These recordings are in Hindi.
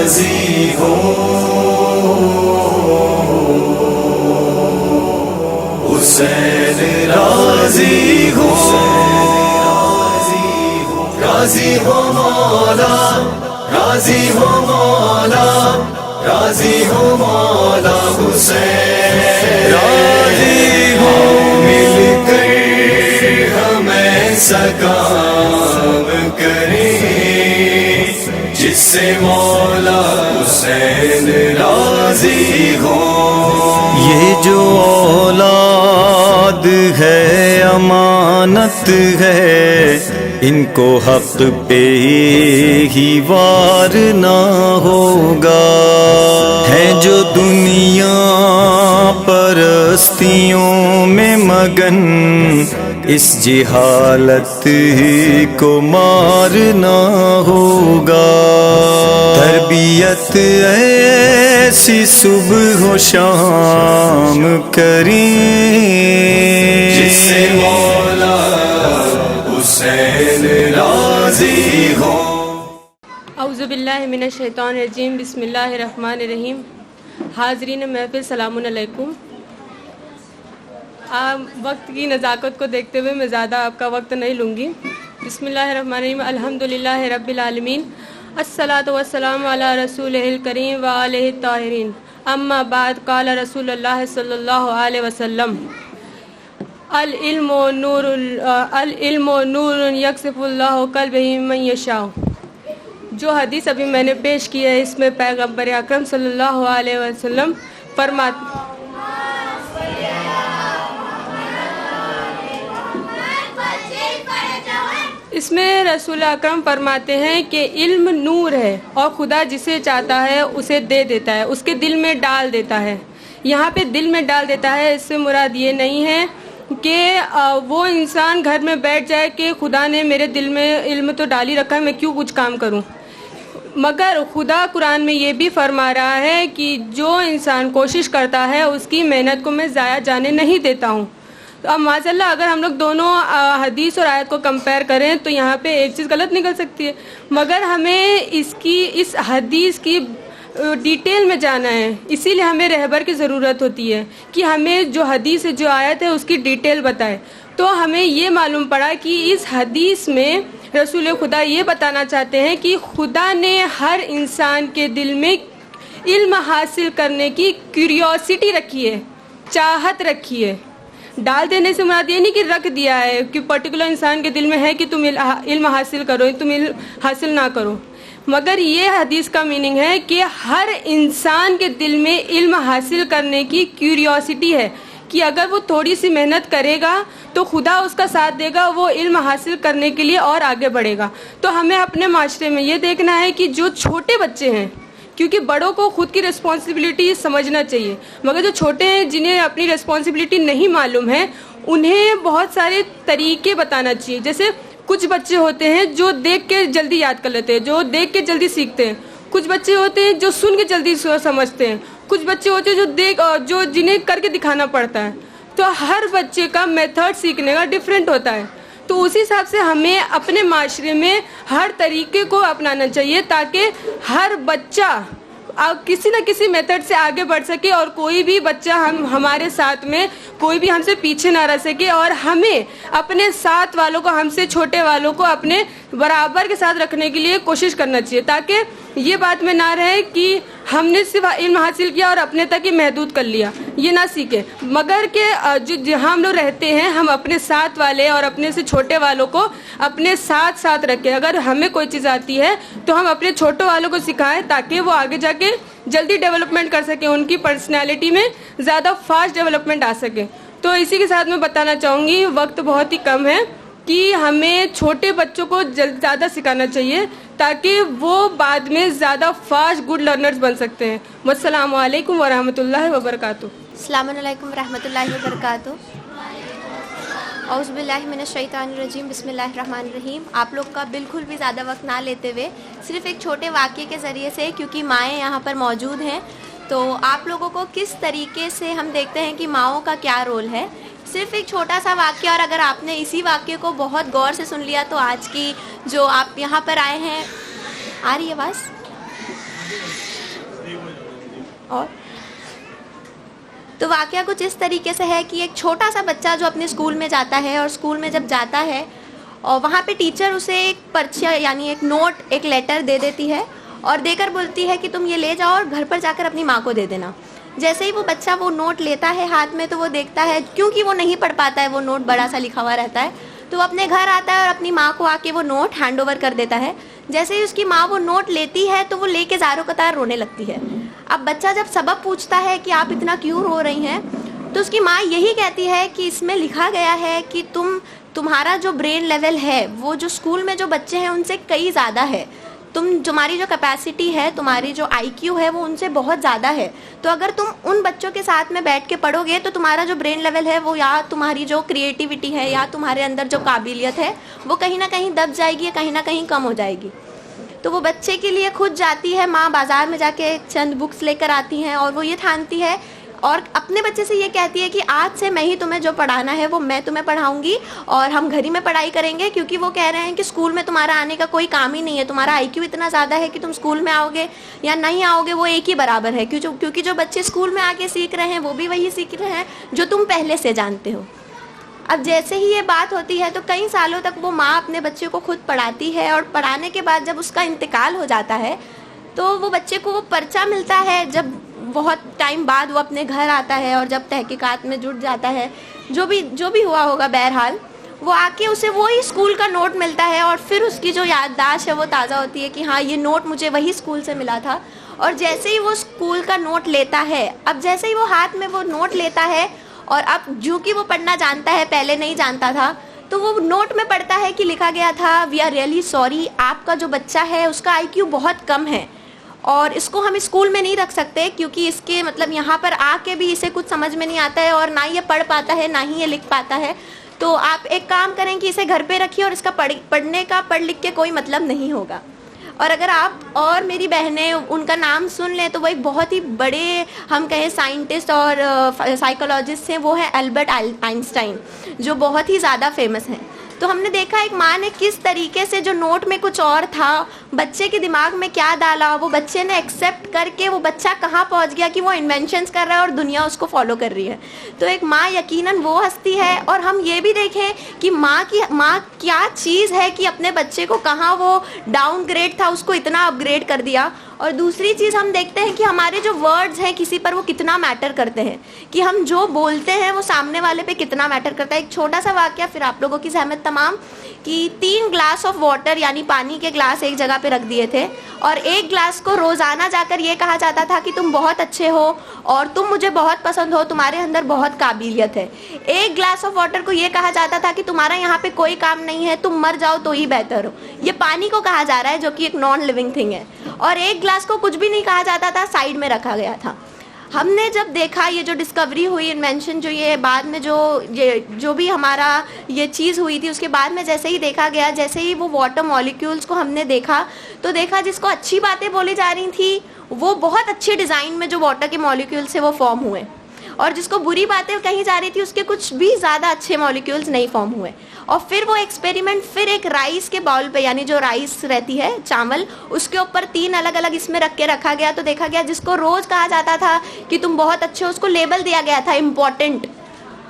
राजी हो, हुसैन राजी हो, राजी हो मौला, राजी हो मौला, राजी हो मौला हुसैन, राजी हो मिलकर हम ऐसा काम करें जिससे मौला हुसैन राजी हो। ये जो औलाद है अमानत है, इनको हक पे ही वार ना होगा। है जो दुनिया परस्तियों में मगन, इस जिहालत को मारना होगा। तरबियत ऐसी सुबह शाम करें जिससे मौला हुसैन राजी हो। औज़ु बिल्लाहि मिनश शैतानिर रजीम, बिस्मिल्लाहिर रहमानिर रहीम। हाज़रीन महफ़िल सलामुन अलैकुम। वक्त की नज़ाकत को देखते हुए मैं ज़्यादा आपका वक्त नहीं लूँगी। बिस्मिल्लाहिर्रहमानिर्रहीम, अल्हम्दुलिल्लाहि रब्बिल आलमीन, अस्सलातु वस्सलामु अला रसूलिहिल करीम व आलिहि ताहिरीन, अम्मा बाद, क़ाल रसूलुल्लाह सल्लल्लाहु अलैहि वसल्लम, अल इल्मु नूरुन यक्सिफुल्लाहु क़ल्बहि मन यशा। जो हदीस अभी मैंने पेश की है, इसमें पैगम्बर अकरम सल्लल्लाहु अलैहि वसल्लम फरमाते, इसमें रसूल अकरम फरमाते हैं कि इल्म नूर है और खुदा जिसे चाहता है उसे दे देता है, उसके दिल में डाल देता है। यहाँ पे दिल में डाल देता है, इससे मुराद ये नहीं है कि वो इंसान घर में बैठ जाए कि खुदा ने मेरे दिल में इल्म तो डाल ही रखा है, मैं क्यों कुछ काम करूँ। मगर खुदा कुरान में ये भी फरमा रहा है कि जो इंसान कोशिश करता है उसकी मेहनत को मैं ज़ाया जाने नहीं देता हूँ। तो अब माशाल्लाह अगर हम लोग दोनों हदीस और आयत को कंपेयर करें तो यहाँ पे एक चीज़ गलत निकल सकती है, मगर हमें इस हदीस की डिटेल में जाना है। इसीलिए हमें रहबर की ज़रूरत होती है कि हमें जो हदीस है, जो आयत है, उसकी डिटेल बताए। तो हमें ये मालूम पड़ा कि इस हदीस में रसूल खुदा ये बताना चाहते हैं कि खुदा ने हर इंसान के दिल में इल्म हासिल करने की क्यूरियोसिटी रखी है, चाहत रखी है। डाल देने से मुराद ये नहीं कि रख दिया है कि पर्टिकुलर इंसान के दिल में है कि तुम इल्म हासिल करो, तुम इल्म हासिल ना करो, मगर ये हदीस का मीनिंग है कि हर इंसान के दिल में इल्म हासिल करने की क्यूरियोसिटी है कि अगर वो थोड़ी सी मेहनत करेगा तो खुदा उसका साथ देगा, वो इल्म हासिल करने के लिए और आगे बढ़ेगा। तो हमें अपने माशरे में ये देखना है कि जो छोटे बच्चे हैं, क्योंकि बड़ों को खुद की रिस्पॉन्सिबिलिटी समझना चाहिए, मगर जो छोटे हैं जिन्हें अपनी रिस्पॉन्सिबिलिटी नहीं मालूम है, उन्हें बहुत सारे तरीके बताना चाहिए। जैसे कुछ बच्चे होते हैं जो देख के जल्दी याद कर लेते हैं, जो देख के जल्दी सीखते हैं। कुछ बच्चे होते हैं जो सुन के जल्दी समझते हैं। कुछ बच्चे होते हैं जो जिन्हें करके दिखाना पड़ता है। तो हर बच्चे का मेथड सीखने का डिफरेंट होता है। तो उसी हिसाब से हमें अपने माशरे में हर तरीके को अपनाना चाहिए ताकि हर बच्चा किसी न किसी मेथड से आगे बढ़ सके और कोई भी बच्चा हमारे साथ में कोई भी हमसे पीछे ना रह सके। और हमें अपने साथ वालों को, हमसे छोटे वालों को अपने बराबर के साथ रखने के लिए कोशिश करना चाहिए, ताकि ये बात में ना रहे कि हमने सिर्फ इल्म हासिल किया और अपने तक ही महदूद कर लिया, ये ना सीखे, मगर के जहाँ हम लोग रहते हैं हम अपने साथ वाले और अपने से छोटे वालों को अपने साथ साथ रखें। अगर हमें कोई चीज़ आती है तो हम अपने छोटे वालों को सिखाएं ताकि वो आगे जाके जल्दी डेवलपमेंट कर सकें, उनकी पर्सनैलिटी में ज़्यादा फास्ट डेवलपमेंट आ सके। तो इसी के साथ मैं बताना चाहूँगी, वक्त बहुत ही कम है, कि हमें छोटे बच्चों को ज़्यादा सिखाना चाहिए ताकि वो बाद में ज़्यादा फास्ट गुड लर्नर्स बन सकते हैं। वस्सलामु अलैकुम वरहमतुल्लाहि वबरकातुहू। अस्सलामु अलैकुम रहमतुल्लाहि वबरकातुहू। औज़ु बिल्लाहि मिनश शैतानिर रजीम, बिस्मिल्लाहिर रहमानिर रहीम। आप लोग का बिल्कुल भी ज़्यादा वक्त ना लेते हुए सिर्फ एक छोटे वाक़ये के ज़रिए से, क्योंकि माएँ यहाँ पर मौजूद हैं, तो आप लोगों को किस तरीके से हम देखते हैं कि माओं का क्या रोल है, सिर्फ एक छोटा सा वाक्य, और अगर आपने इसी वाक्य को बहुत गौर से सुन लिया तो आज की जो आप यहाँ पर आए हैं, आ रही है आवाज़? और तो वाकया कुछ इस तरीके से है कि एक छोटा सा बच्चा जो अपने स्कूल में जाता है, और स्कूल में जब जाता है और वहाँ पे टीचर उसे एक पर्चा यानी एक नोट, एक लेटर दे देती है और देकर बोलती है कि तुम ये ले जाओ और घर पर जाकर अपनी माँ को दे देना। जैसे ही वो बच्चा वो नोट लेता है हाथ में, तो वो देखता है, क्योंकि वो नहीं पढ़ पाता है, वो नोट बड़ा सा लिखा हुआ रहता है, तो वो अपने घर आता है और अपनी माँ को आके वो नोट हैंड ओवर कर देता है। जैसे ही उसकी माँ वो नोट लेती है तो वो लेके ज़ारों कतार रोने लगती है। अब बच्चा जब सबब पूछता है कि आप इतना क्यों रो रही हैं, तो उसकी माँ यही कहती है कि इसमें लिखा गया है कि तुम्हारा जो ब्रेन लेवल है वो जो स्कूल में जो बच्चे हैं उनसे कई ज़्यादा है, तुम्हारी जो कैपेसिटी है, तुम्हारी जो IQ है वो उनसे बहुत ज़्यादा है। तो अगर तुम उन बच्चों के साथ में बैठ के पढ़ोगे तो तुम्हारा जो ब्रेन लेवल है वो, या तुम्हारी जो क्रिएटिविटी है, या तुम्हारे अंदर जो काबिलियत है वो कहीं ना कहीं दब जाएगी, कहीं ना कहीं कम हो जाएगी। तो वो बच्चे के लिए खुद जाती है माँ, बाज़ार में जाके चंद बुक्स लेकर आती हैं और वो ये ठानती है और अपने बच्चे से ये कहती है कि आज से मैं ही तुम्हें जो पढ़ाना है वो मैं तुम्हें पढ़ाऊंगी और हम घर ही में पढ़ाई करेंगे, क्योंकि वो कह रहे हैं कि स्कूल में तुम्हारा आने का कोई काम ही नहीं है, तुम्हारा IQ इतना ज़्यादा है कि तुम स्कूल में आओगे या नहीं आओगे वो एक ही बराबर है, क्योंकि जो बच्चे स्कूल में आके सीख रहे हैं वो भी वही सीख रहे हैं जो तुम पहले से जानते हो। अब जैसे ही ये बात होती है तो कई सालों तक वो माँ अपने बच्चे को खुद पढ़ाती है और पढ़ाने के बाद जब उसका इंतकाल हो जाता है तो वो बच्चे को वो पर्चा मिलता है। जब बहुत टाइम बाद वो अपने घर आता है और जब तहकीकात में जुट जाता है, जो भी हुआ होगा, बहरहाल वो आके उसे वही स्कूल का नोट मिलता है और फिर उसकी जो याददाश्त है वो ताज़ा होती है कि हाँ ये नोट मुझे वही स्कूल से मिला था। और जैसे ही वो स्कूल का नोट लेता है, अब जैसे ही वो हाथ में वो नोट लेता है और अब जो कि वो पढ़ना जानता है, पहले नहीं जानता था, तो वो नोट में पढ़ता है कि लिखा गया था वी आर रियली सॉरी, आपका जो बच्चा है उसका IQ बहुत कम है और इसको हम स्कूल में नहीं रख सकते, क्योंकि इसके मतलब यहाँ पर आके भी इसे कुछ समझ में नहीं आता है और ना ये पढ़ पाता है ना ही ये लिख पाता है। तो आप एक काम करें कि इसे घर पे रखिए और इसका पढ़ने का पढ़ लिख के कोई मतलब नहीं होगा। और अगर आप और मेरी बहनें उनका नाम सुन लें तो वो एक बहुत ही बड़े, हम कहें साइंटिस्ट और साइकोलॉजिस्ट हैं, वो है एल्बर्ट आइंस्टाइन, जो बहुत ही ज़्यादा फेमस हैं। तो हमने देखा एक माँ ने किस तरीके से जो नोट में कुछ और था, बच्चे के दिमाग में क्या डाला, वो बच्चे ने एक्सेप्ट करके वो बच्चा कहाँ पहुँच गया कि वो इन्वेंशंस कर रहा है और दुनिया उसको फॉलो कर रही है। तो एक माँ यकीनन वो हस्ती है। और हम ये भी देखें कि माँ क्या चीज़ है कि अपने बच्चे को कहाँ वो डाउनग्रेड था उसको इतना अपग्रेड कर दिया। और दूसरी चीज़ हम देखते हैं कि हमारे जो वर्ड्स हैं किसी पर वो कितना मैटर करते हैं, कि हम जो बोलते हैं वो सामने वाले पे कितना मैटर करता है। एक छोटा सा वाकया फिर आप लोगों की सहमत तमाम, कि 3 ग्लास ऑफ वाटर यानी पानी के ग्लास एक जगह पे रख दिए थे और एक ग्लास को रोज़ाना जाकर ये कहा जाता था कि तुम बहुत अच्छे हो और तुम मुझे बहुत पसंद हो, तुम्हारे अंदर बहुत काबिलियत है। एक ग्लास ऑफ वाटर को ये कहा जाता था कि तुम्हारा यहाँ पे कोई काम नहीं है, तुम मर जाओ तो ही बेहतर हो। ये पानी को कहा जा रहा है जो कि एक नॉन लिविंग थिंग है। और एक ग्लास को कुछ भी नहीं कहा जाता था, साइड में रखा गया था। हमने जब देखा ये जो डिस्कवरी हुई, इन्वेंशन जो ये बाद में जो भी हमारा ये चीज़ हुई थी, उसके बाद में जैसे ही देखा गया, जैसे ही वो वाटर मॉलिक्यूल्स को हमने देखा तो देखा जिसको अच्छी बातें बोली जा रही थी वो बहुत अच्छे डिज़ाइन में जो वाटर के मॉलिक्यूल्स से वो फॉर्म हुए, और जिसको बुरी बातें कही जा रही थी उसके कुछ भी ज़्यादा अच्छे मॉलिक्यूल्स नहीं फॉर्म हुए। और फिर वो एक्सपेरिमेंट फिर एक राइस के बाउल पे, यानी जो राइस रहती है चावल, उसके ऊपर 3 अलग अलग इसमें रख के रखा गया। तो देखा गया जिसको रोज़ कहा जाता था कि तुम बहुत अच्छे हो, उसको लेबल दिया गया था इम्पॉर्टेंट,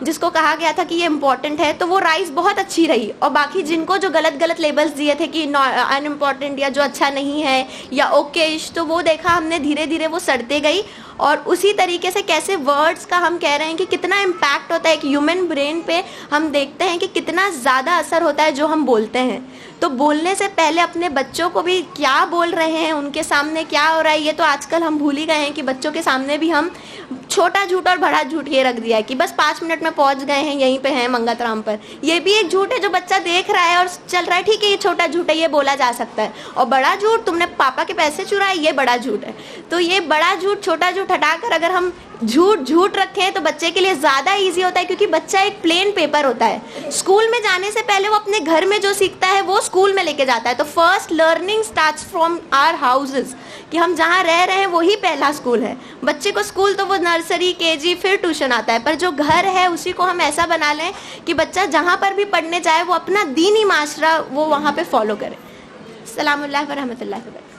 जिसको कहा गया था कि ये इम्पॉर्टेंट है, तो वो राइस बहुत अच्छी रही। और बाकी जिनको जो गलत लेबल्स दिए थे कि अनइम्पॉर्टेंट या जो अच्छा नहीं है या ओकेश, तो वो देखा हमने धीरे धीरे वो सड़ते गई। और उसी तरीके से कैसे वर्ड्स का हम कह रहे हैं कि कितना इम्पैक्ट होता है एक ह्यूमन ब्रेन पे, हम देखते हैं कि कितना ज़्यादा असर होता है जो हम बोलते हैं। तो बोलने से पहले अपने बच्चों को भी क्या बोल रहे हैं, उनके सामने क्या हो रहा है, ये तो आजकल हम भूल ही गए हैं कि बच्चों के सामने भी हम छोटा झूठ और बड़ा झूठ ये रख दिया है कि बस 5 मिनट में पहुंच गए हैं, यहीं पे हैं मंगतराम पर। ये भी एक झूठ है जो बच्चा देख रहा है और चल रहा है, ठीक है ये छोटा झूठ है, ये बोला जा सकता है। और बड़ा झूठ, तुमने पापा के पैसे चुराए, ये बड़ा झूठ है। तो ये बड़ा झूठ छोटा झूठ हटाकर अगर हम झूठ रखें तो बच्चे के लिए ज़्यादा इजी होता है, क्योंकि बच्चा एक प्लेन पेपर होता है। स्कूल में जाने से पहले वो अपने घर में जो सीखता है वो स्कूल में लेके जाता है। तो first learning starts from our houses, कि हम जहाँ रह रहे हैं वही पहला स्कूल है। बच्चे को स्कूल तो वो नर्सरी, KG फिर ट्यूशन आता है, पर जो घर है उसी को हम ऐसा बना लें कि बच्चा जहाँ पर भी पढ़ने जाए वो अपना दीनी माशरा वो वहाँ पे फॉलो करे। अस्सलाम वालेकुम व रहमतुल्लाहि व बरकातहू।